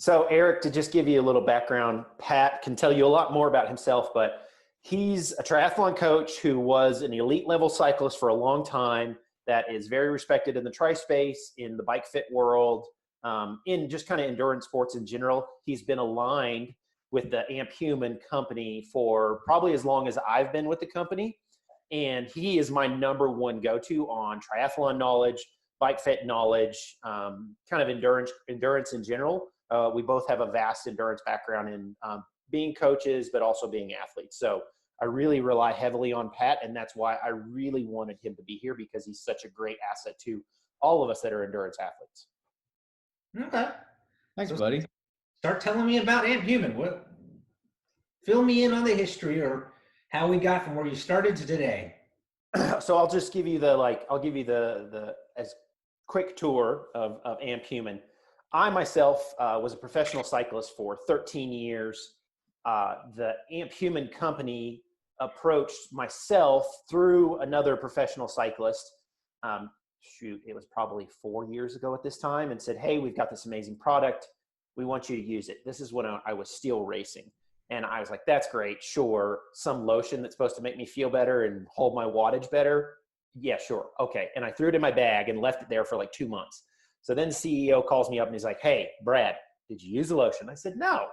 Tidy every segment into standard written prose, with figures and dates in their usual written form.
So Eric, to just give you a little background, Pat can tell you a lot more about himself, but he's a triathlon coach who was an elite level cyclist for a long time that is very respected in the tri space, in the bike fit world, in just kind of endurance sports in general. He's been aligned with the Amp Human company for probably as long as I've been with the company. And he is my number one go-to on triathlon knowledge, bike fit knowledge, kind of endurance in general. We both have a vast endurance background in being coaches, but also being athletes. So I really rely heavily on Pat, and that's why I really wanted him to be here, because he's such a great asset to all of us that are endurance athletes. Okay. Thanks, buddy. Start telling me about Amp Human. Fill me in on the history or how we got from where you started to today. So I'll just give you the as quick tour of Amp Human. I myself was a professional cyclist for 13 years. The Amp Human company approached myself through another professional cyclist. It was probably 4 years ago at this time, and said, "Hey, we've got this amazing product. We want you to use it." This is when I was still racing. And I was like, "That's great. Sure. Some lotion that's supposed to make me feel better and hold my wattage better. Yeah, sure. Okay." And I threw it in my bag and left it there for like 2 months. So then the CEO calls me up and he's like, "Hey, Brad, did you use the lotion?" I said, "No."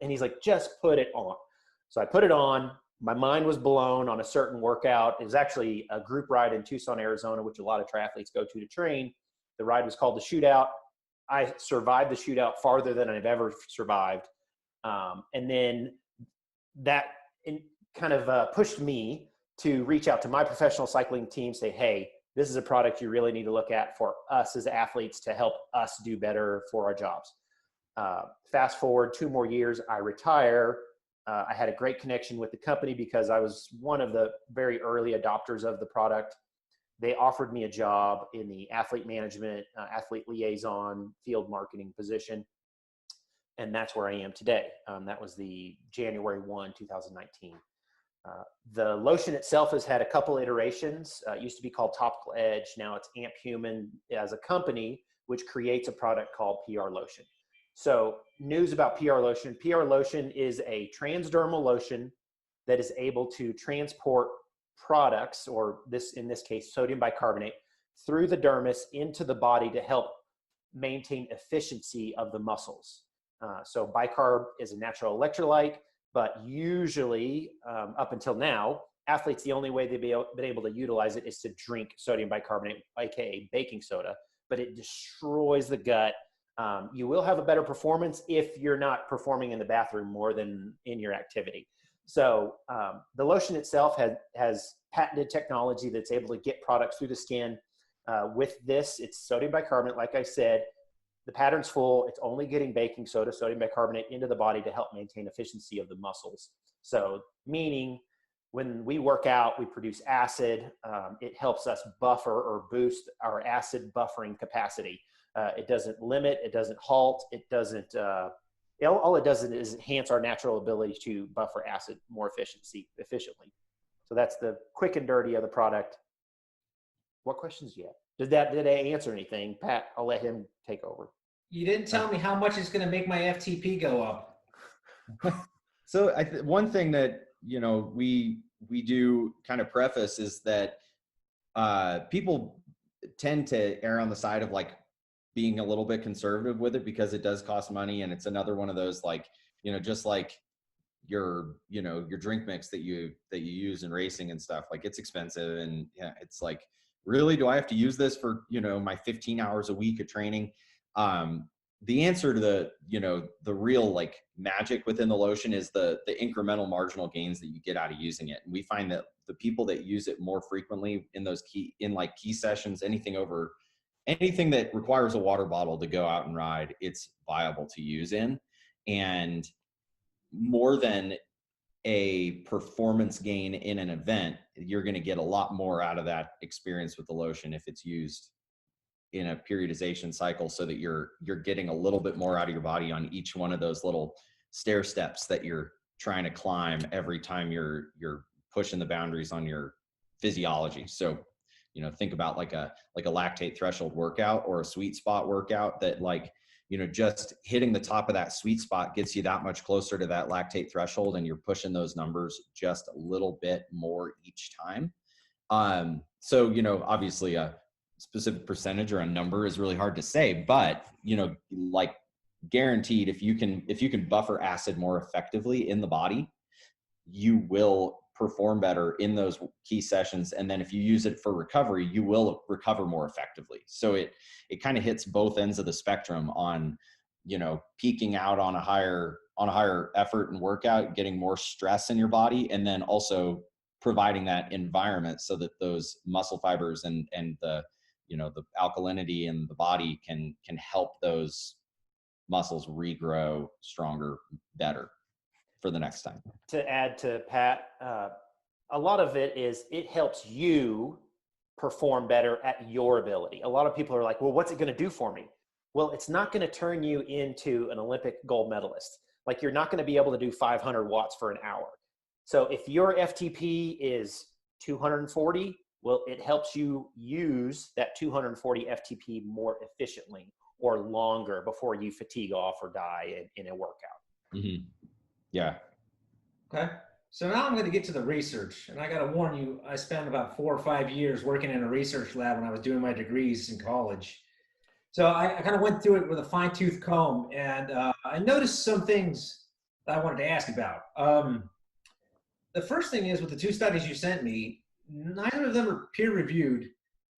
And he's like, "Just put it on." So I put it on. My mind was blown on a certain workout. It was actually a group ride in Tucson, Arizona, which a lot of triathletes go to train. The ride was called the Shootout. I survived the Shootout farther than I've ever survived. And then that kind of pushed me to reach out to my professional cycling team, say, "Hey, this is a product you really need to look at for us as athletes to help us do better for our jobs." Fast forward 2 more years, I retire. I had a great connection with the company because I was one of the very early adopters of the product. They offered me a job in the athlete management, athlete liaison, field marketing position. And that's where I am today. That was the January 1, 2019. The lotion itself has had a couple iterations. It used to be called Topical Edge. Now it's Amp Human as a company, which creates a product called PR Lotion. So news about PR Lotion. PR Lotion is a transdermal lotion that is able to transport products, or in this case, sodium bicarbonate, through the dermis into the body to help maintain efficiency of the muscles. So bicarb is a natural electrolyte, but usually up until now, athletes, the only way they've been able to utilize it is to drink sodium bicarbonate, aka baking soda, but it destroys the gut. You will have a better performance if you're not performing in the bathroom more than in your activity. So the lotion itself has patented technology that's able to get products through the skin. With this, it's sodium bicarbonate, like I said. The pattern's full. It's only getting baking soda, sodium bicarbonate, into the body to help maintain efficiency of the muscles. So meaning when we work out, we produce acid. It helps us buffer or boost our acid buffering capacity. It doesn't limit. It doesn't halt. It doesn't all it does is enhance our natural ability to buffer acid more efficiently. So that's the quick and dirty of the product. What questions do you have? Did I answer anything? Pat, I'll let him take over. You didn't tell me how much it's going to make my FTP go up. So one thing that, we do kind of preface is that people tend to err on the side of like being a little bit conservative with it because it does cost money. And it's another one of those, like, just like your drink mix that you use in racing and stuff, like it's expensive. And yeah, it's like, really, do I have to use this for, my 15 hours a week of training? The answer to the real like magic within the lotion is the incremental marginal gains that you get out of using it. And we find that the people that use it more frequently in those key sessions, anything that requires a water bottle to go out and ride, it's viable to use in. And more than a performance gain in an event, you're going to get a lot more out of that experience with the lotion if it's used in a periodization cycle, so that you're getting a little bit more out of your body on each one of those little stair steps that you're trying to climb every time you're pushing the boundaries on your physiology. So, think about like a lactate threshold workout or a sweet spot workout that, like, just hitting the top of that sweet spot gets you that much closer to that lactate threshold, and you're pushing those numbers just a little bit more each time. So, obviously a specific percentage or a number is really hard to say, but, like guaranteed, if you can buffer acid more effectively in the body, you will perform better in those key sessions. And then if you use it for recovery, you will recover more effectively. So it kind of hits both ends of the spectrum on, peaking out on a higher effort and workout, getting more stress in your body, and then also providing that environment so that those muscle fibers and the, the alkalinity in the body can help those muscles regrow stronger, better for the next time. To add to Pat, a lot of it helps you perform better at your ability. A lot of people are like, well, what's it going to do for me? Well, it's not going to turn you into an Olympic gold medalist. Like, you're not going to be able to do 500 watts for an hour. So if your FTP is 240, well, it helps you use that 240 FTP more efficiently or longer before you fatigue off or die in a workout. Mm-hmm. Yeah. Okay. So now I'm going to get to the research, and I got to warn you, I spent about 4 or 5 years working in a research lab when I was doing my degrees in college. So I kind of went through it with a fine-tooth comb, and I noticed some things that I wanted to ask about. The first thing is, with the 2 studies you sent me, neither of them are peer-reviewed,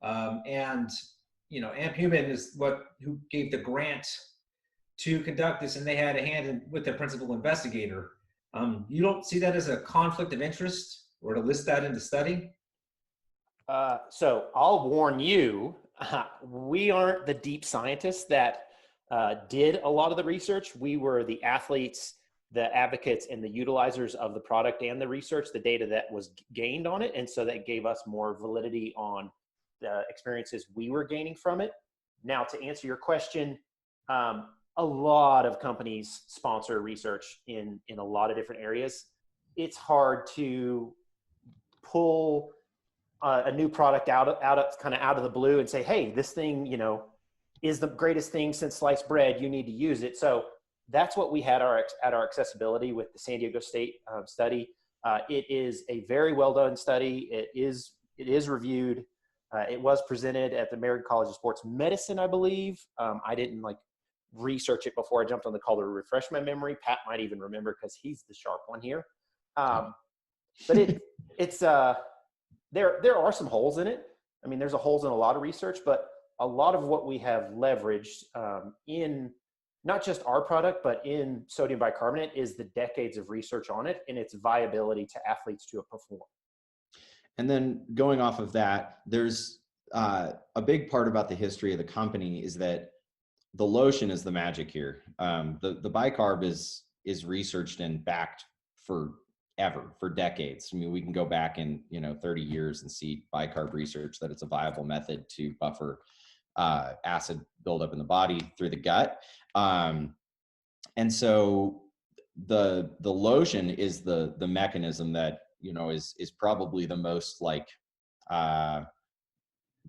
and Amp Human is who gave the grant to conduct this, and they had a hand with the principal investigator. You don't see that as a conflict of interest, or to list that in the study? So I'll warn you, we aren't the deep scientists that did a lot of the research. We were the athletes, the advocates, and the utilizers of the product and the research, the data that was gained on it. And so that gave us more validity on the experiences we were gaining from it. Now, to answer your question, a lot of companies sponsor research in a lot of different areas. It's hard to pull a new product out of the blue and say, hey, this thing, is the greatest thing since sliced bread. You need to use it. So that's what we had at our accessibility with the San Diego State study. It is a very well done study. It is reviewed. It was presented at the American College of Sports Medicine, I believe. I didn't research it before I jumped on the call to refresh my memory. Pat might even remember because he's the sharp one here. But it's there are some holes in it. I mean, there's holes in a lot of research, but a lot of what we have leveraged in not just our product, but in sodium bicarbonate is the decades of research on it and its viability to athletes to perform. And then going off of that, there's a big part about the history of the company is that the lotion is the magic here. The bicarb is researched and backed for decades. I mean, we can go back in 30 years and see bicarb research that it's a viable method to buffer acid buildup in the body through the gut. And so the lotion is the mechanism that is probably the most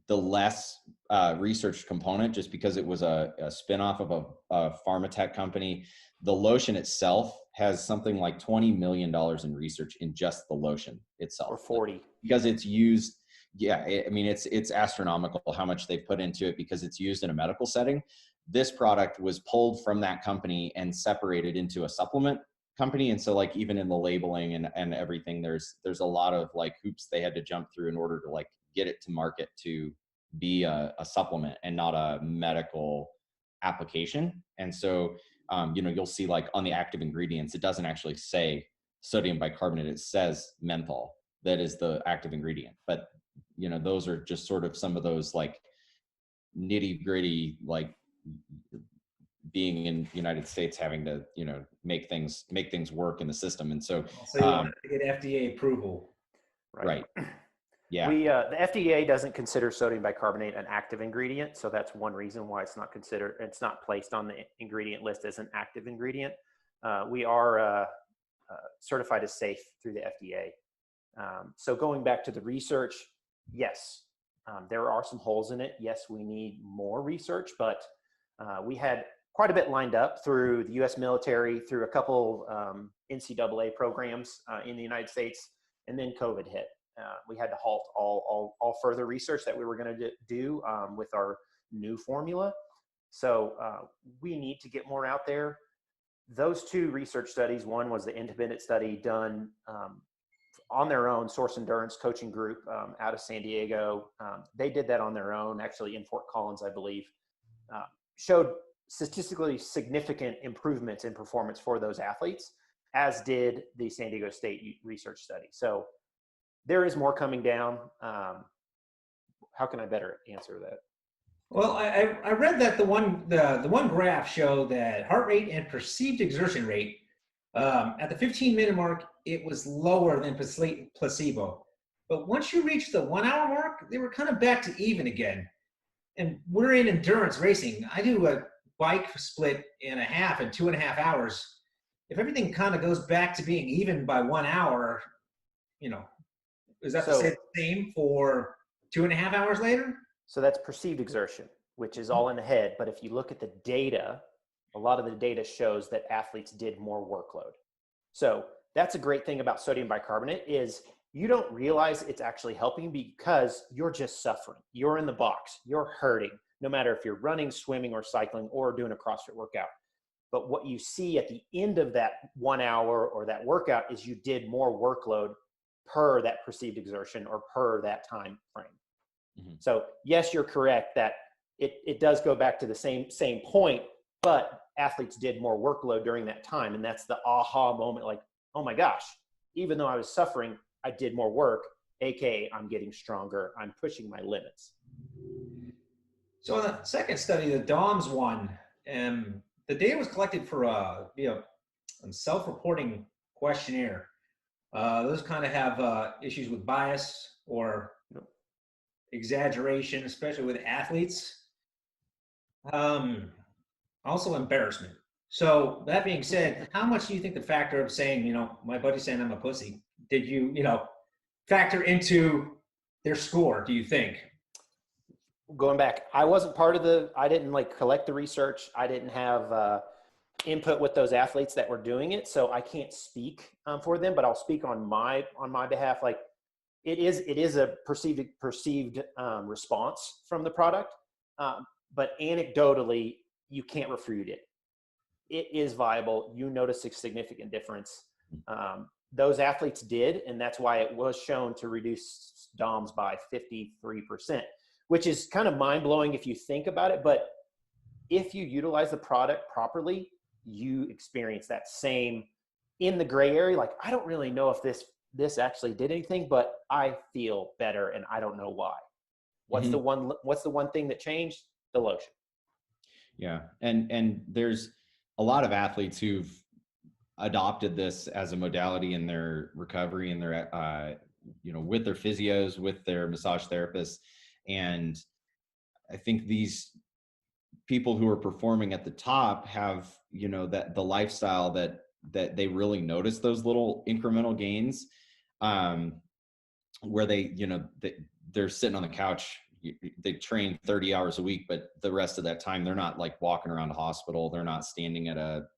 the less research component, just because it was a spinoff of a pharma tech company. The lotion itself has something like $20 million in research in just the lotion itself. Or 40. Because it's used, it's astronomical how much they've put into it because it's used in a medical setting. This product was pulled from that company and separated into a supplement company. And so even in the labeling and everything, there's a lot of hoops they had to jump through in order to get it to market to be a supplement and not a medical application. And so, you'll see on the active ingredients, it doesn't actually say sodium bicarbonate, it says menthol. That is the active ingredient. But, those are just sort of some of those nitty gritty, being in the United States, having to, make things work in the system. And so, you want to get FDA approval. Right. Yeah. The FDA doesn't consider sodium bicarbonate an active ingredient. So that's one reason why it's not placed on the ingredient list as an active ingredient. We are certified as safe through the FDA. So going back to the research, yes, there are some holes in it. Yes, we need more research, but we had quite a bit lined up through the U.S. military, through a couple NCAA programs in the United States, and then COVID hit. We had to halt all further research that we were going to do with our new formula. So we need to get more out there. Those two research studies, one was the independent study done on their own, Source Endurance Coaching Group out of San Diego. They did that on their own, actually in Fort Collins, I believe, showed statistically significant improvements in performance for those athletes, as did the San Diego State research study. So there is more coming down. How can I better answer that? Well, I read that the one graph showed that heart rate and perceived exertion rate at the 15-minute mark, it was lower than placebo. But once you reach the 1 hour mark, they were kind of back to even again. And we're in endurance racing. I do a bike split in a half in 2.5 hours. If everything kind of goes back to being even by 1 hour, is that the same for 2.5 hours later? So that's perceived exertion, which is all in the head. But if you look at the data, a lot of the data shows that athletes did more workload. So that's a great thing about sodium bicarbonate is you don't realize it's actually helping because you're just suffering. You're in the box. You're hurting, no matter if you're running, swimming, or cycling, or doing a CrossFit workout. But what you see at the end of that 1 hour or that workout is you did more workload per that perceived exertion or per that time frame. Mm-hmm. So yes, you're correct that it does go back to the same point, but athletes did more workload during that time. And that's the aha moment, like, oh my gosh, even though I was suffering, I did more work, aka I'm getting stronger, I'm pushing my limits. So in the second study, the DOMS one, the data was collected for a self-reporting questionnaire. Those kind of have issues with bias or exaggeration, especially with athletes. Also embarrassment. So that being said, how much do you think the factor of saying, my buddy's saying I'm a pussy, did you, factor into their score, do you think? Going back, I wasn't part of I didn't collect the research. I didn't have input with those athletes that were doing it. So I can't speak for them, but I'll speak on my behalf. It is a perceived response from the product. But anecdotally, you can't refute it. It is viable. You notice a significant difference. Those athletes did, and that's why it was shown to reduce DOMS by 53%, which is kind of mind-blowing if you think about it. But if you utilize the product properly, you experience that same in the gray area. I don't really know if this actually did anything, but I feel better, and I don't know why. What's the one thing that changed? The lotion. Yeah. And there's a lot of athletes who've adopted this as a modality in their recovery and their, with their physios, with their massage therapists. And I think these people who are performing at the top have, that the lifestyle that they really notice those little incremental gains, where they're sitting on the couch. They train 30 hours a week, but the rest of that time, they're not walking around a hospital. They're not standing at a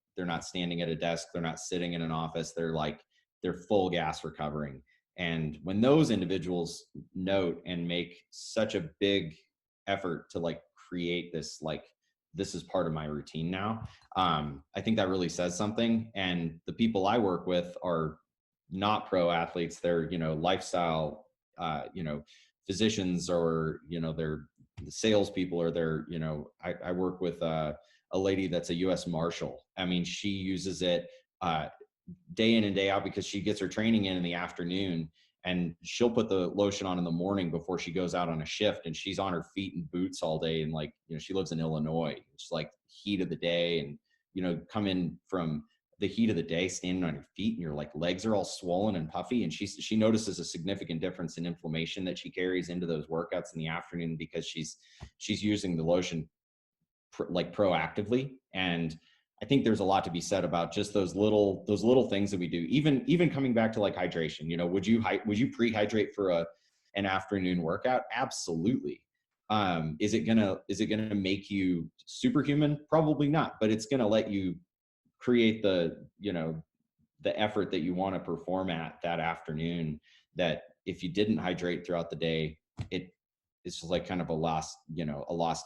desk. They're not sitting in an office. They're full gas recovering. And when those individuals note and make such a big effort to create this, this is part of my routine now. I think that really says something. And the people I work with are not pro athletes. They're, lifestyle, physicians, or they're the salespeople, or they're I work with a lady that's a U.S. Marshal. I mean, she uses it day in and day out because she gets her training in the afternoon, and she'll put the lotion on in the morning before she goes out on a shift, and she's on her feet in boots all day. And she lives in Illinois. It's heat of the day, and come in from the heat of the day, standing on your feet, and your legs are all swollen and puffy. And she notices a significant difference in inflammation that she carries into those workouts in the afternoon because she's using the lotion proactively. And I think there's a lot to be said about just those little things that we do. Even coming back to hydration, would you pre-hydrate for an afternoon workout? Absolutely. Is it gonna make you superhuman? Probably not, but it's gonna let you create the, the effort that you want to perform at that afternoon, that if you didn't hydrate throughout the day, it's just like kind of a lost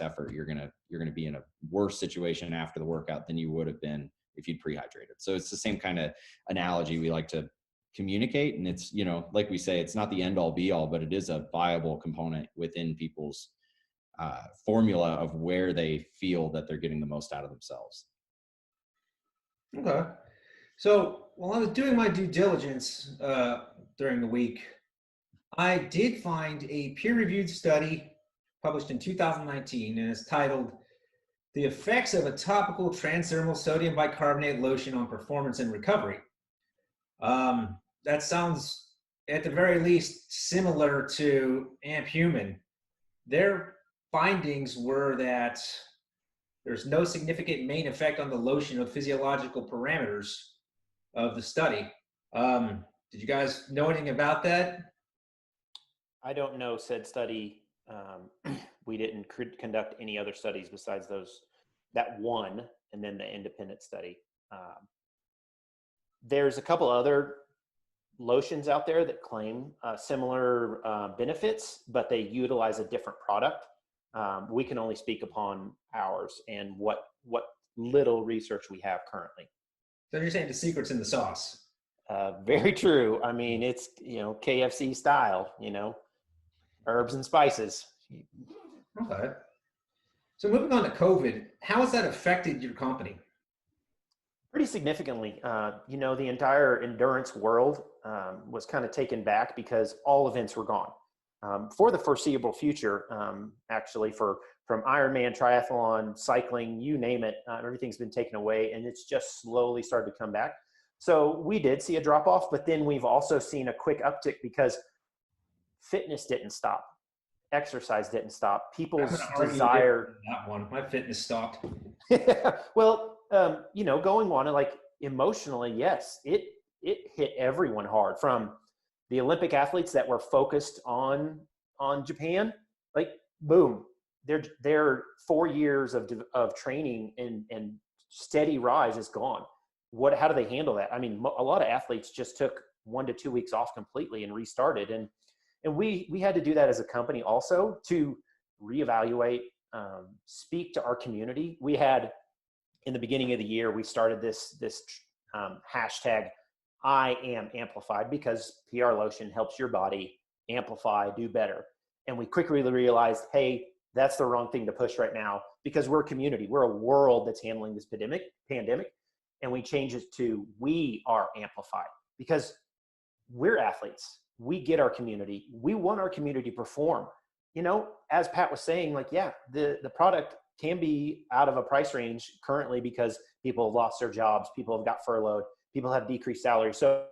effort. You're gonna be in a worse situation after the workout than you would have been if you'd pre-hydrated. So it's the same kind of analogy we like to communicate. And it's, like we say, it's not the end all be all, but it is a viable component within people's formula of where they feel that they're getting the most out of themselves. Okay. So while I was doing my due diligence during the week, I did find a peer-reviewed study published in 2019, and it's titled "The Effects of a Topical Transdermal Sodium Bicarbonate Lotion on Performance and Recovery." That sounds, at the very least, similar to Amp Human. Their findings were that there's no significant main effect on the lotion of physiological parameters of the study. Did you guys know anything about that? I don't know said study. We didn't conduct any other studies besides that one, and then the independent study. There's a couple other lotions out there that claim similar benefits, but they utilize a different product. We can only speak upon ours and what little research we have currently. So you're saying the secret's in the sauce? Very true. I mean, it's, KFC style, herbs and spices. Okay. So moving on to COVID, how has that affected your company? Pretty significantly. The entire endurance world was kind of taken back because all events were gone. For the foreseeable future, actually, from Ironman, triathlon, cycling, you name it, everything's been taken away, and it's just slowly started to come back. So we did see a drop off, but then we've also seen a quick uptick because fitness didn't stop, exercise didn't stop. People's desire. That one, my fitness stopped. Well, going on, like emotionally, yes, it hit everyone hard, from the Olympic athletes that were focused on Japan, like boom, their 4 years of training and steady rise is gone. How do they handle that? I mean, a lot of athletes just took 1 to 2 weeks off completely and restarted. And we had to do that as a company also to reevaluate, speak to our community. We had, in the beginning of the year, we started this hashtag I am amplified, because PR lotion helps your body amplify, do better. And we quickly realized, hey, that's the wrong thing to push right now, because we're a community. We're a world that's handling this pandemic. And we changed it to we are amplified, because we're athletes. We get our community. We want our community to perform. As Pat was saying, the product can be out of a price range currently because people have lost their jobs, people have got furloughed, people have decreased salaries. So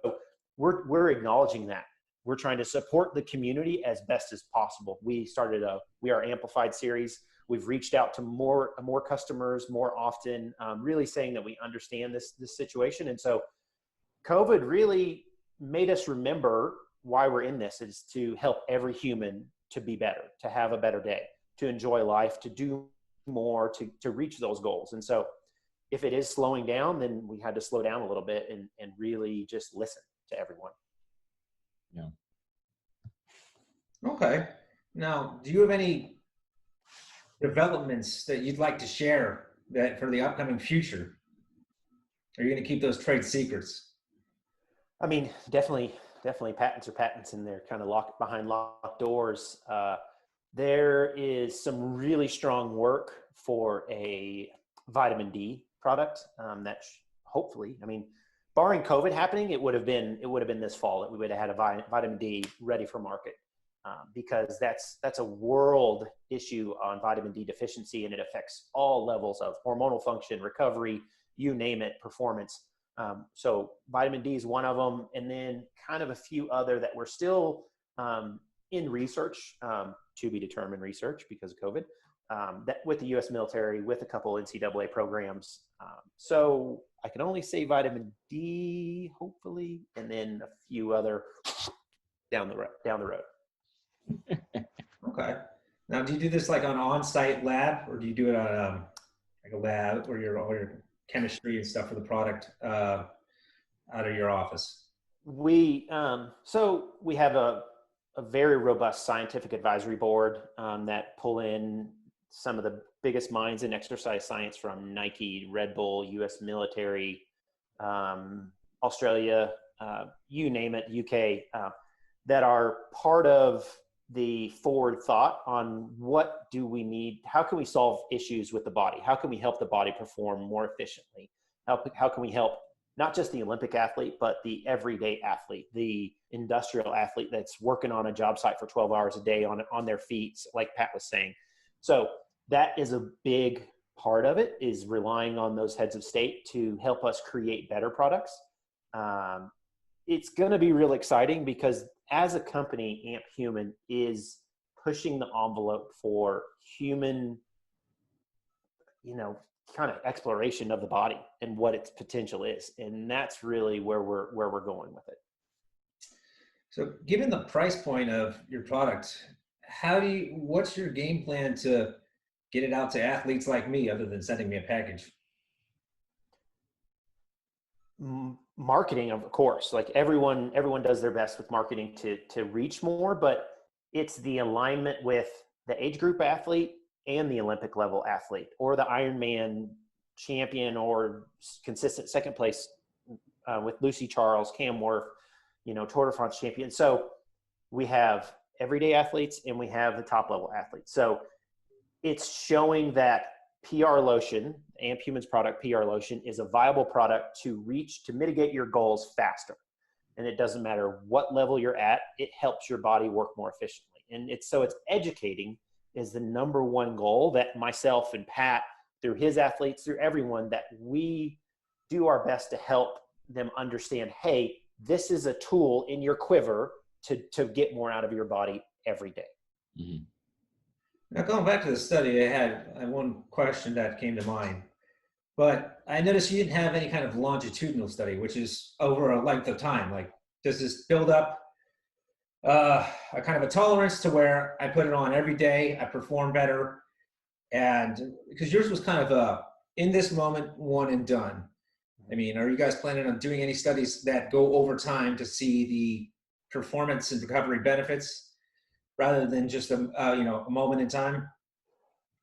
we're acknowledging that. We're trying to support the community as best as possible. We started We Are Amplified series. We've reached out to more customers more often, really saying that we understand this situation. And so COVID really made us remember why we're in this, is to help every human to be better, to have a better day, to enjoy life, to do more, to reach those goals. And so if it is slowing down, then we had to slow down a little bit and really just listen to everyone. Yeah. Okay. Now, do you have any developments that you'd like to share that for the upcoming future? Are you going to keep those trade secrets? I mean, definitely patents are patents, and they're kind of locked behind locked doors. There is some really strong work for a vitamin D product that hopefully, I mean, barring COVID happening, it would have been this fall that we would have had a vitamin D ready for market, because that's a world issue on vitamin D deficiency, and it affects all levels of hormonal function, recovery, you name it, performance. So vitamin D is one of them, and then kind of a few other that we're still in research, to be determined research because of COVID, that with the U.S. military, with a couple NCAA programs. So I can only say vitamin D, hopefully, and then a few other down the road. Okay. Now, do you do this like on on-site lab, or do you do it on like a lab or all your chemistry and stuff for the product out of your office? So we have a very robust scientific advisory board that pull in some of the biggest minds in exercise science from Nike, Red Bull, U.S. military, Australia, you name it, UK, that are part of the forward thought on what do we need, how can we solve issues with the body, how can we help the body perform more efficiently, how can we help not just the Olympic athlete, but the everyday athlete, the industrial athlete that's working on a job site for 12 hours a day on their feet, like Pat was saying. So that is a big part of it, is relying on those heads of state to help us create better products. It's going to be real exciting because as a company, Amp Human is pushing the envelope for human, kind of exploration of the body and what its potential is. And that's really where we're going with it. So given the price point of your product, what's your game plan to get it out to athletes like me other than sending me a package? Marketing, of course, like everyone does their best with marketing to reach more, but it's the alignment with the age group athlete and the Olympic level athlete, or the Ironman champion, or consistent second place with Lucy Charles, Cam Worth, Tour de France champion. So we have everyday athletes and we have the top level athletes. So it's showing that PR Lotion, Amp Human's product, PR Lotion, is a viable product to mitigate your goals faster. And it doesn't matter what level you're at, it helps your body work more efficiently. And it's educating is the number one goal that myself and Pat, through his athletes, through everyone, that we do our best to help them understand, hey, this is a tool in your quiver to get more out of your body every day. Mm-hmm. Now, going back to the study, I had one question that came to mind, but I noticed you didn't have any kind of longitudinal study, which is over a length of time. Like, does this build up a kind of a tolerance to where I put it on every day, I perform better? And because yours was kind of in this moment, one and done. I mean, are you guys planning on doing any studies that go over time to see the performance and recovery benefits, rather than just a moment in time?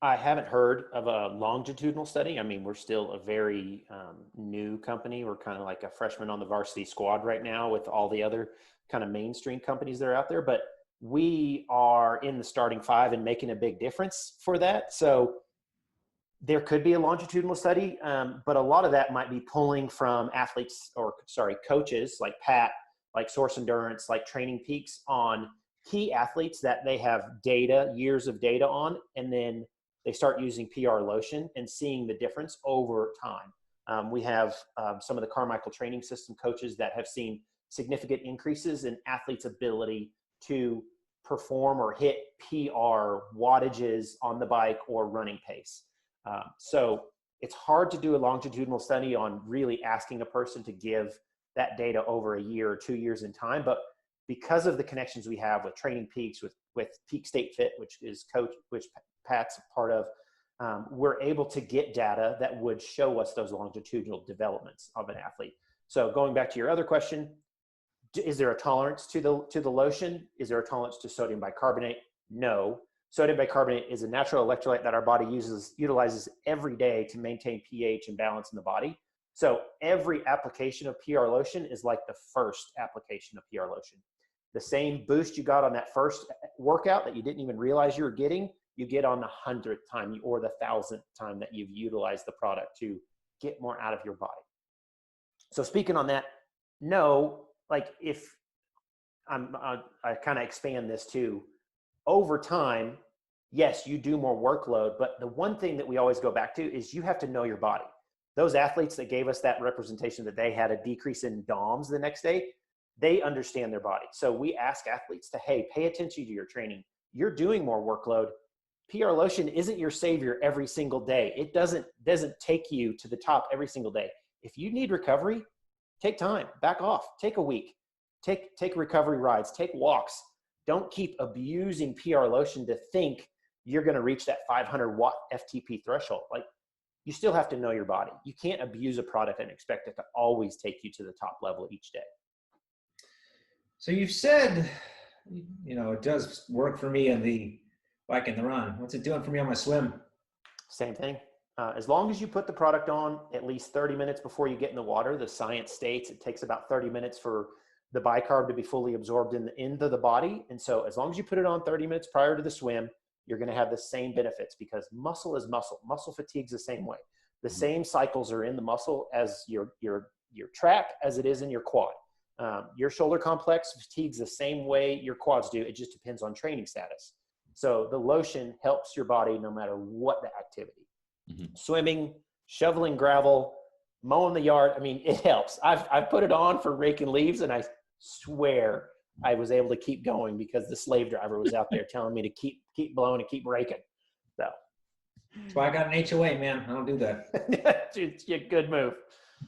I haven't heard of a longitudinal study. I mean, we're still a very new company. We're kind of like a freshman on the varsity squad right now with all the other kind of mainstream companies that are out there. But we are in the starting five and making a big difference for that. So there could be a longitudinal study, but a lot of that might be pulling from coaches like Pat, like Source Endurance, like Training Peaks, on key athletes that they have years of data on, and then they start using PR Lotion and seeing the difference over time. We have some of the Carmichael training system coaches that have seen significant increases in athletes' ability to perform or hit PR wattages on the bike or running pace. So it's hard to do a longitudinal study on really asking a person to give that data over a year or 2 years in time, but because of the connections we have with Training Peaks, with Peak State Fit, which Pat's a part of, we're able to get data that would show us those longitudinal developments of an athlete. So going back to your other question, is there a tolerance to the lotion? Is there a tolerance to sodium bicarbonate? No. Sodium bicarbonate is a natural electrolyte that our body utilizes every day to maintain pH and balance in the body. So every application of PR Lotion is like the first application of PR Lotion. The same boost you got on that first workout that you didn't even realize you were getting, you get on the 100th time or the 1000th time that you've utilized the product to get more out of your body. So speaking on that, no, like if I kind of expand this too, over time, yes, you do more workload, but the one thing that we always go back to is you have to know your body. Those athletes that gave us that representation that they had a decrease in DOMs the next day, they understand their body. So we ask athletes to, hey, pay attention to your training. You're doing more workload. PR Lotion isn't your savior every single day. It doesn't take you to the top every single day. If you need recovery, take time, back off, take a week, take recovery rides, take walks. Don't keep abusing PR Lotion to think you're going to reach that 500 watt FTP threshold. Like, you still have to know your body. You can't abuse a product and expect it to always take you to the top level each day. So you've said, it does work for me in the bike and the run. What's it doing for me on my swim? Same thing. As long as you put the product on at least 30 minutes before you get in the water, the science states it takes about 30 minutes for the bicarb to be fully absorbed into the body. And so as long as you put it on 30 minutes prior to the swim, you're going to have the same benefits, because muscle is muscle. Muscle fatigues the same way. The same cycles are in the muscle as your trap as it is in your quad. Your shoulder complex fatigues the same way your quads do. It just depends on training status. So the lotion helps your body no matter what the activity. Swimming, shoveling gravel, mowing the yard. I mean, it helps. I've put it on for raking leaves, and I swear I was able to keep going because the slave driver was out there telling me to keep blowing and keep raking. So that's why I got an HOA, man. I don't do that. It's a good move.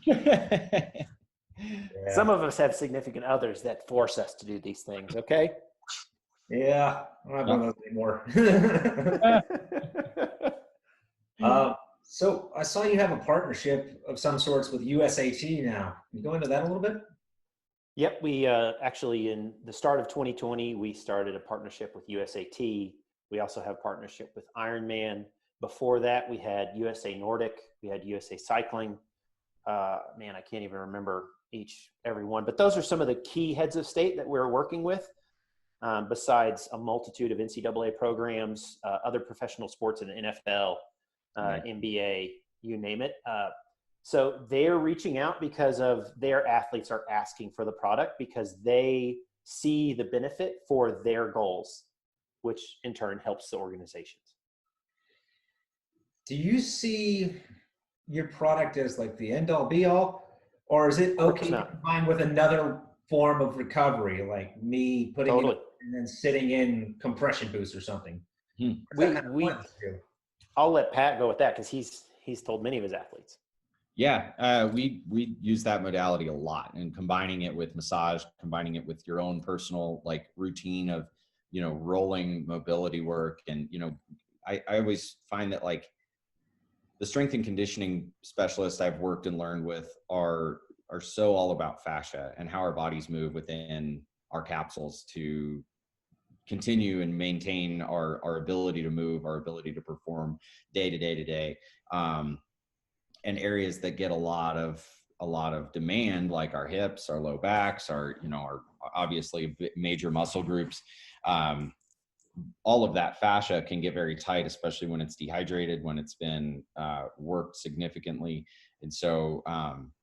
Yeah. Some of us have significant others that force us to do these things. Okay. Yeah, I don't have one of those anymore. So I saw you have a partnership of some sorts with USAT now. Can you go into that a little bit? Yep. We actually, in the start of 2020, we started a partnership with USAT. We also have a partnership with Ironman. Before that, we had USA Nordic. We had USA Cycling. Man, I can't even remember every one. But those are some of the key heads of state that we're working with. Besides a multitude of NCAA programs, other professional sports in the NFL, NBA, you name it. So they're reaching out because of their athletes are asking for the product because they see the benefit for their goals, which in turn helps the organizations. Do you see your product as like the end all be all, or is it okay to combine with another form of recovery, like me putting it and then sitting in compression boost or something? I'll let Pat go with that because he's told many of his athletes. Yeah, we use that modality a lot, and combining it with massage, combining it with your own personal like routine of, rolling mobility work. And, I always find that like the strength and conditioning specialists I've worked and learned with are so all about fascia and how our bodies move within our capsules to continue and maintain our ability to move, our ability to perform day to day. And areas that get a lot of demand, like our hips, our low backs, our obviously major muscle groups. All of that fascia can get very tight, especially when it's dehydrated, when it's been worked significantly. And so,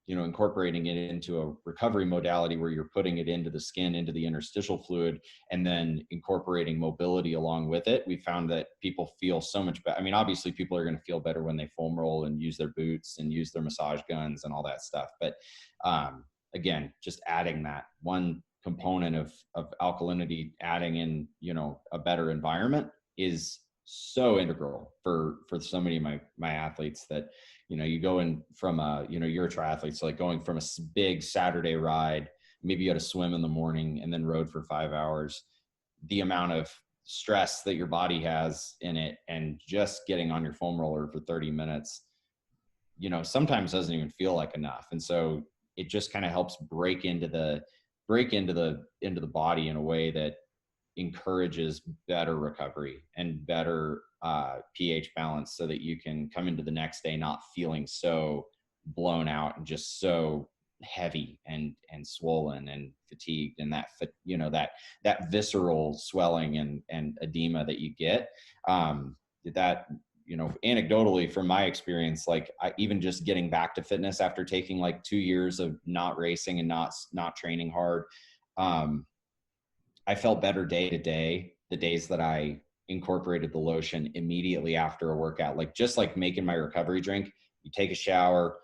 incorporating it into a recovery modality where you're putting it into the skin, into the interstitial fluid, and then incorporating mobility along with it, we found that people feel so much better. I mean, obviously people are going to feel better when they foam roll and use their boots and use their massage guns and all that stuff. But again, just adding that one component of alkalinity, adding in, a better environment is so integral for so many of my athletes that, you go in from you're a triathlete. So like going from a big Saturday ride, maybe you had to swim in the morning and then rode for 5 hours, the amount of stress that your body has in it, and just getting on your foam roller for 30 minutes, sometimes doesn't even feel like enough. And so it just kind of helps break into the body in a way that encourages better recovery and better pH balance, so that you can come into the next day not feeling so blown out and just so heavy and swollen and fatigued, and that visceral swelling and edema that you get. That anecdotally from my experience, like I even just getting back to fitness after taking like 2 years of not racing and not training hard, I felt better day to day the days that I incorporated the lotion immediately after a workout. Like just like making my recovery drink, you take a shower,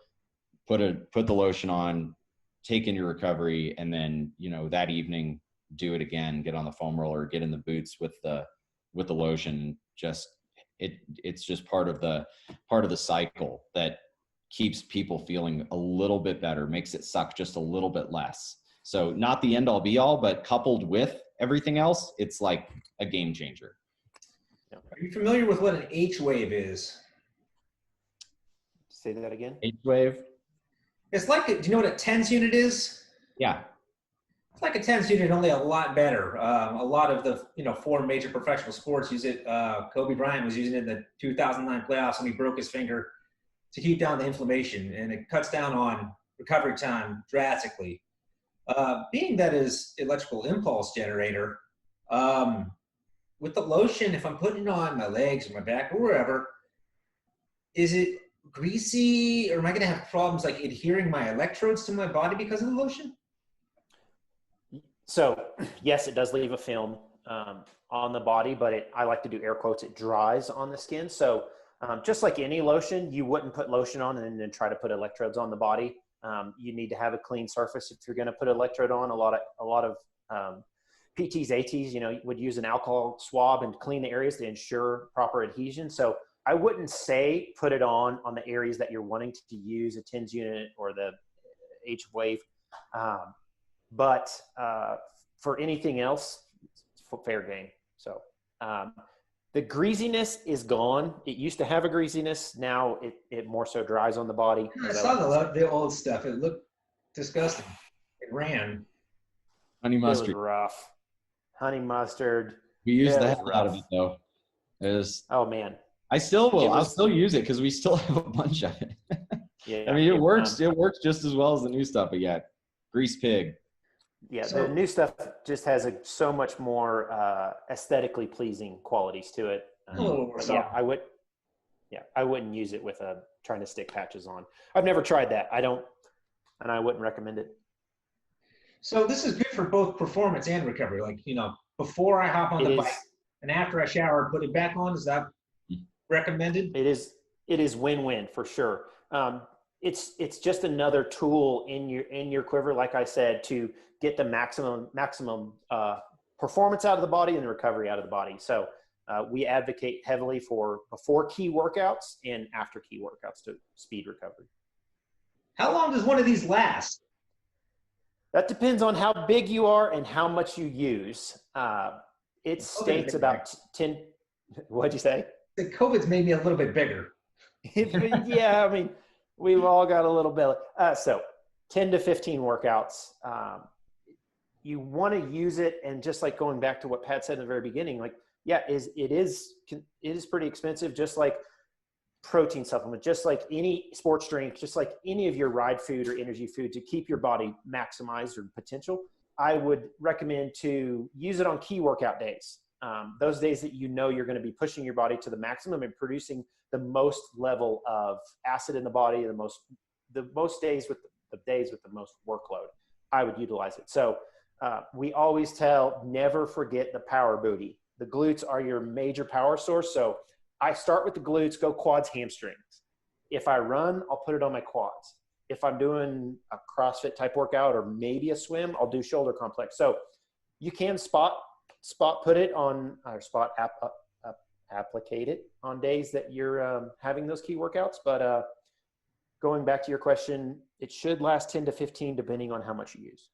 put the lotion on, take in your recovery, and then that evening do it again, get on the foam roller, get in the boots with the lotion. Just it's just part of the cycle that keeps people feeling a little bit better, makes it suck just a little bit less. So not the end all be all, but coupled with everything else, it's like a game changer. Yeah. Are you familiar with what an H wave is? Say that again. H wave. It's like, do you know what a TENS unit is? Yeah. It's like a TENS unit, only a lot better. A lot of the 4 major professional sports use it. Kobe Bryant was using it in the 2009 playoffs when he broke his finger to keep down the inflammation, and it cuts down on recovery time drastically. Being that is electrical impulse generator, with the lotion, if I'm putting it on my legs or my back or wherever, is it greasy, or am I going to have problems like adhering my electrodes to my body because of the lotion? So yes, it does leave a film on the body, but I like to do air quotes, it dries on the skin. So just like any lotion, you wouldn't put lotion on and then try to put electrodes on the body. You need to have a clean surface if you're going to put an electrode on. A lot of PTs, ATs, would use an alcohol swab and clean the areas to ensure proper adhesion. So I wouldn't say put it on the areas that you're wanting to use a TENS unit or the H wave. But for anything else, it's fair game. So the greasiness is gone. It used to have a greasiness. Now it more so dries on the body. I saw the old stuff. It looked disgusting. It ran. Honey mustard. It was rough. Honey mustard. We used the hell out of it though. Oh man. I still will. I'll still use it because we still have a bunch of it. Yeah. I mean, it works. It works just as well as the new stuff. But yeah, grease pig. Yeah, the new stuff just has so much more aesthetically pleasing qualities to it. A little more yeah, I wouldn't use it with trying to stick patches on. I've never tried that. And I wouldn't recommend it. So this is good for both performance and recovery. Like, before I hop on the bike and after I shower, put it back on. Is that recommended? It is win-win for sure. It's just another tool in your quiver, like I said, to get the maximum performance out of the body and the recovery out of the body. So we advocate heavily for before key workouts and after key workouts to speed recovery. How long does one of these last? That depends on how big you are and how much you use. It states about 10. What'd you say? The COVID's made me a little bit bigger. Yeah, I mean, we've all got a little belly. So 10 to 15 workouts. You want to use it, and just like going back to what Pat said in the very beginning, like, yeah, it is pretty expensive, just like protein supplement, just like any sports drink, just like any of your ride food or energy food to keep your body maximized or potential. I would recommend to use it on key workout days. Those days that you're going to be pushing your body to the maximum and producing the most level of acid in the body, the most days with the most workload, I would utilize it. So we always tell, never forget the power booty. The glutes are your major power source. So I start with the glutes, go quads, hamstrings. If I run, I'll put it on my quads. If I'm doing a CrossFit type workout or maybe a swim, I'll do shoulder complex. So you can spot put it on, or spot applicate it on days that you're having those key workouts. But going back to your question, it should last 10 to 15 depending on how much you use.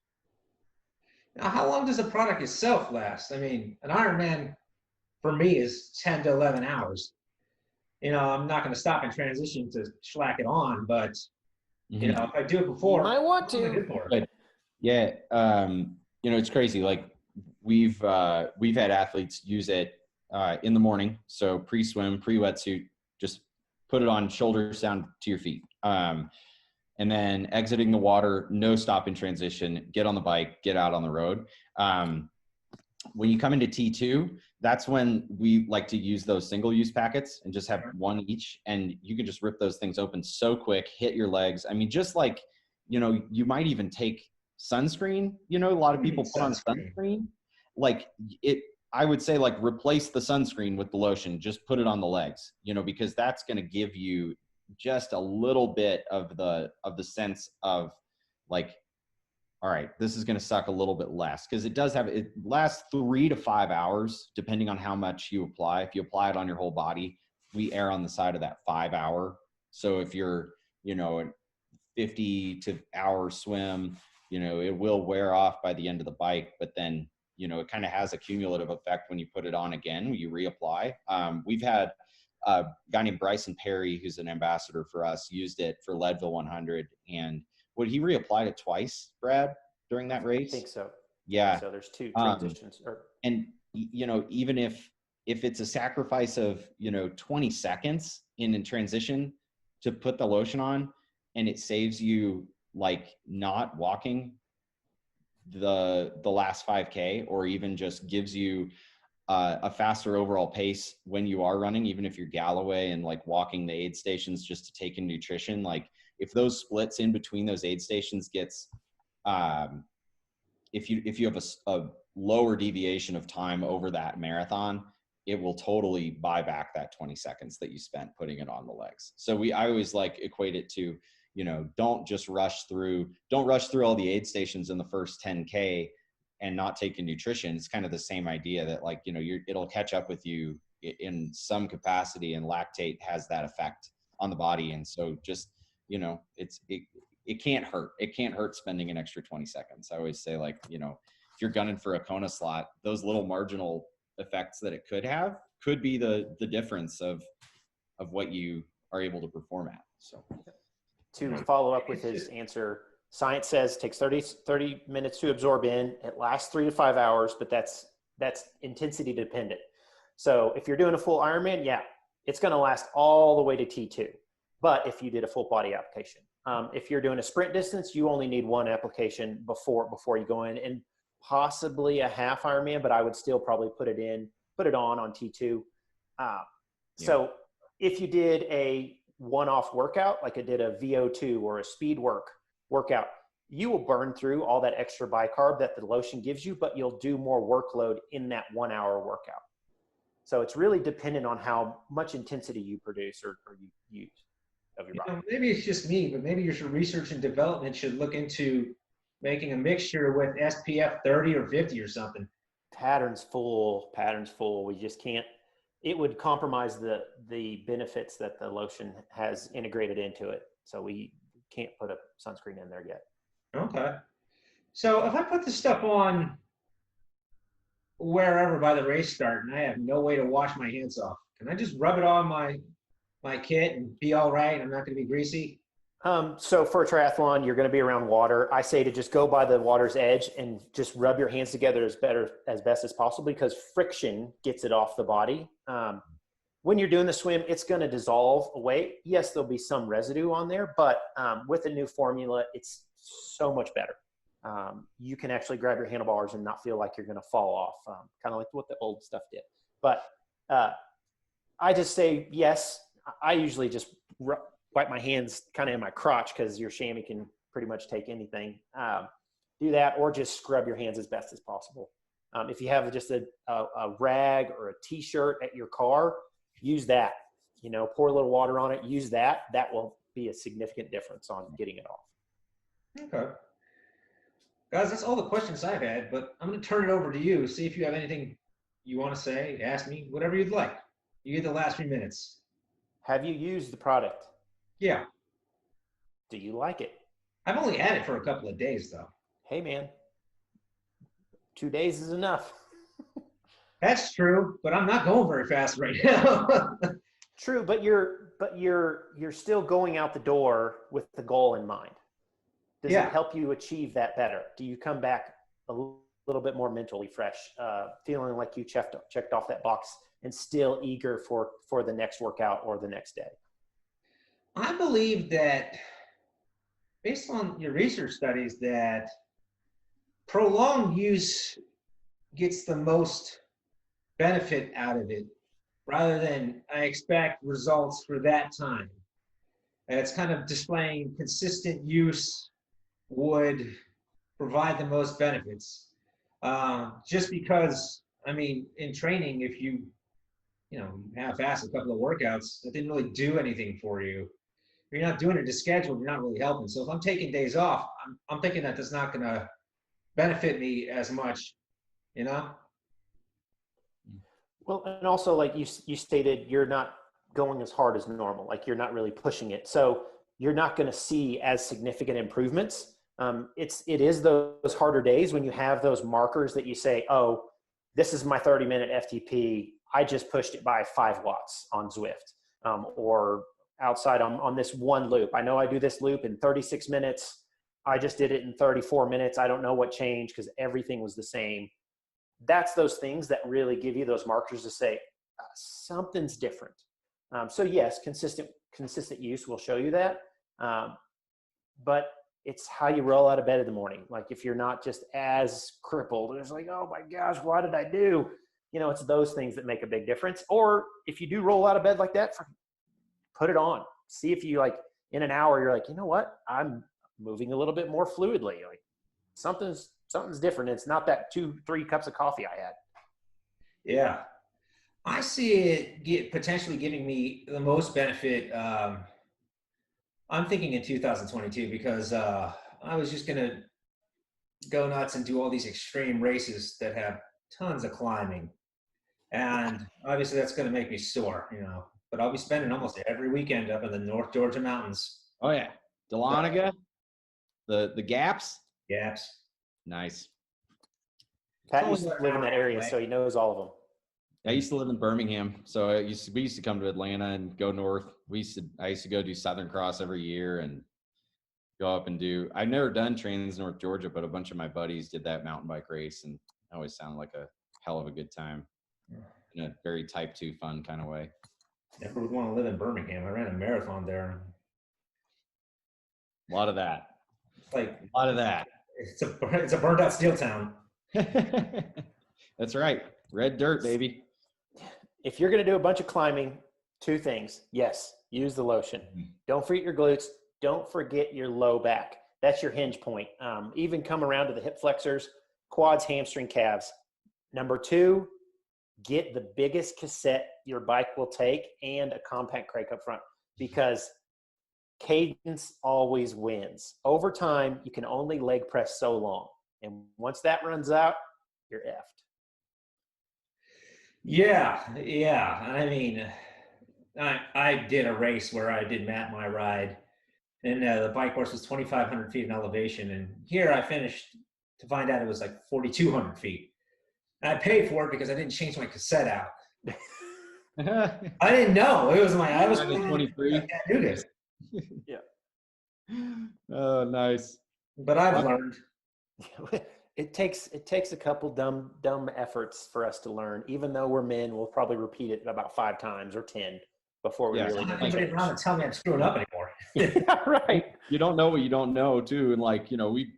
Now, how long does the product itself last? I mean, an Ironman for me is 10 to 11 hours. I'm not going to stop and transition to slack it on, but if I do it before, you might want to. But yeah, it's crazy. Like we've had athletes use it in the morning, so pre-swim, pre-wetsuit, just put it on, shoulders down to your feet, and then exiting the water, no stop in transition, get on the bike, get out on the road. When you come into T2, that's when we like to use those single-use packets and just have one each, and you can just rip those things open so quick, hit your legs. I mean, just like, you might even take sunscreen. A lot of people put on sunscreen. Like I would say, like, replace the sunscreen with the lotion. Just put it on the legs, because that's going to give you just a little bit of the sense of like, all right, this is going to suck a little bit less, because it lasts 3 to 5 hours, depending on how much you apply. If you apply it on your whole body, we err on the side of that 5 hour. So if you're, a 50 to hour swim, it will wear off by the end of the bike, but then, you know, it kind of has a cumulative effect when you put it on again, when you reapply. We've had a guy named Bryson Perry, who's an ambassador for us, used it for Leadville 100. And what, he reapplied it twice, Brad, during that race? I think so. Yeah. So there's two transitions. And, you know, even if it's a sacrifice of, you know, 20 seconds in transition to put the lotion on, and it saves you like not walking the last 5K, or even just gives you a faster overall pace when you are running, even if you're Galloway and like walking the aid stations just to take in nutrition. Like if those splits in between those aid stations gets, if you have a lower deviation of time over that marathon, it will totally buy back that 20 seconds that you spent putting it on the legs. So I always like equate it to, you know, don't rush through all the aid stations in the first 10K and not taking nutrition. It's kind of the same idea that, like, you know, it'll catch up with you in some capacity, and lactate has that effect on the body. And so just, you know, it can't hurt. It can't hurt spending an extra 20 seconds. I always say, like, you know, if you're gunning for a Kona slot, those little marginal effects that it could have could be the difference of what you are able to perform at. So to follow up with his answer, science says it takes 30 minutes to absorb in. It lasts 3 to 5 hours, but that's intensity dependent. So if you're doing a full Ironman, yeah, it's going to last all the way to T2. But if you did a full body application, if you're doing a sprint distance, you only need one application before you go in, and possibly a half Ironman, but I would still probably put it on T2. So if you did a one-off workout, like I did a VO2 or a speed workout, you will burn through all that extra bicarb that the lotion gives you, but you'll do more workload in that 1 hour workout. So it's really dependent on how much intensity you produce or you use of your body. Maybe it's just me, but maybe your research and development should look into making a mixture with SPF 30 or 50 or something. Patterns full. We just can't. It would compromise the benefits that the lotion has integrated into it. So we can't put a sunscreen in there yet. Okay. So if I put this stuff on wherever by the race start and I have no way to wash my hands off, can I just rub it on my kit and be all right? I'm not going to be greasy? So for a triathlon, you're going to be around water. I say to just go by the water's edge and just rub your hands together as best as possible, because friction gets it off the body. When you're doing the swim, it's going to dissolve away. Yes, there'll be some residue on there, but with the new formula, it's so much better. You can actually grab your handlebars and not feel like you're going to fall off, kind of like what the old stuff did. But I just say yes. I usually just wipe my hands kind of in my crotch, because your chamois can pretty much take anything. Do that, or just scrub your hands as best as possible. If you have just a rag or a t-shirt at your car, use that. You know, pour a little water on it, use that. That will be a significant difference on getting it off. Okay. Guys, that's all the questions I've had, but I'm going to turn it over to you. See if you have anything you want to say, ask me, whatever you'd like. You get the last few minutes. Have you used the product? Yeah. Do you like it? I've only had it for a couple of days, though. Hey, man. 2 days is enough. That's true, but I'm not going very fast right now. True, but you're still going out the door with the goal in mind. Does it help you achieve that better? Do you come back a little bit more mentally fresh, feeling like you checked off that box and still eager for the next workout or the next day? I believe that, based on your research studies, that prolonged use gets the most benefit out of it, rather than I expect results for that time. And it's kind of displaying consistent use would provide the most benefits. Just because, I mean, in training, if you half-ass a couple of workouts, that didn't really do anything for you. If you're not doing it to schedule, you're not really helping. So if I'm taking days off, I'm thinking that that's not going to benefit me as much, you know? Well, and also, like you stated, you're not going as hard as normal. Like, you're not really pushing it. So you're not going to see as significant improvements It is those harder days when you have those markers that you say, oh, this is my 30-minute FTP. I just pushed it by 5 watts on Zwift, or outside on this one loop. I know I do this loop in 36 minutes. I just did it in 34 minutes. I don't know what changed because everything was the same. That's those things that really give you those markers to say something's different. So yes, consistent use will show you that. But it's how you roll out of bed in the morning. Like if you're not just as crippled, it's like, oh my gosh, what did I do? It's those things that make a big difference. Or if you do roll out of bed like that, put it on. See if you like in an hour, you're like, you know what? I'm moving a little bit more fluidly. Like something's different. It's not that 2-3 cups of coffee I had. Yeah. I see it potentially giving me the most benefit. I'm thinking in 2022 because I was just going to go nuts and do all these extreme races that have tons of climbing. And obviously that's going to make me sore, but I'll be spending almost every weekend up in the North Georgia mountains. Oh yeah. Dahlonega, the gaps. Gaps. Nice. Pat used to live in that area, so he knows all of them. I used to live in Birmingham, so we used to come to Atlanta and go north. I used to go do Southern Cross every year and go up and do. I've never done Trans North Georgia, but a bunch of my buddies did that mountain bike race, and it always sounded like a hell of a good time in a very type 2 fun kind of way. Never would want to live in Birmingham. I ran a marathon there. A lot of that. Like a lot of that. It's a burned out steel town. That's right. Red dirt, baby. If you're going to do a bunch of climbing, 2 things. Yes, use the lotion. Don't forget your glutes. Don't forget your low back. That's your hinge point. Even come around to the hip flexors, quads, hamstring, calves. Number 2, get the biggest cassette your bike will take and a compact crate up front, because cadence always wins. Over time, you can only leg press so long. And once that runs out, you're effed. Yeah. I mean, I did a race where I did my ride, and the bike course was 2,500 feet in elevation. And here I finished to find out it was like 4,200 feet. And I paid for it because I didn't change my cassette out. I didn't know. I was 23. I can't do this. Yeah. Oh, nice. But I've learned. It takes a couple dumb efforts for us to learn. Even though we're men, we'll probably repeat it about 5 times or 10 before we really. I'm not going to be around and tell me I'm screwing up anymore. Yeah, right. You don't know what you don't know, too. And we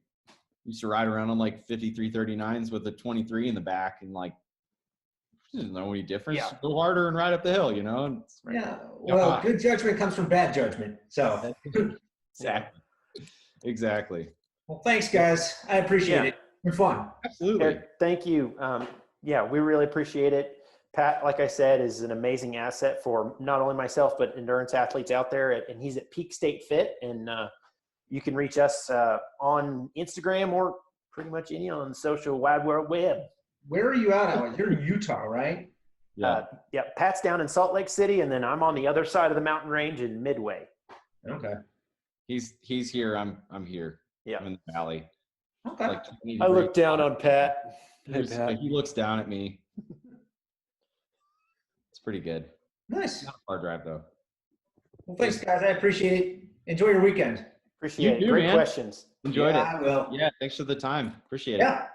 used to ride around on 5339s with a 23 in the back, and didn't know any difference. Yeah. Go harder and ride up the hill, Yeah. Well, good judgment comes from bad judgment. So. Exactly. Well, thanks, guys. I appreciate it. It's fun. Absolutely. Eric, thank you. We really appreciate it. Pat, like I said, is an amazing asset for not only myself, but endurance athletes out there. And he's at Peak State Fit. And you can reach us on Instagram or pretty much any on the social wide world web. Where are you at? You're in Utah, right? Yeah. Pat's down in Salt Lake City, and then I'm on the other side of the mountain range in Midway. Okay. He's here. I'm here. Yeah. I'm in the valley. Okay. I look down on Pat. He looks down at me. It's pretty good. Nice. Not a far drive though. Well, thanks, guys. I appreciate it. Enjoy your weekend. Appreciate it. You too, Great man. questions. Enjoyed it. I will. Yeah. Thanks for the time. Appreciate it. Yeah.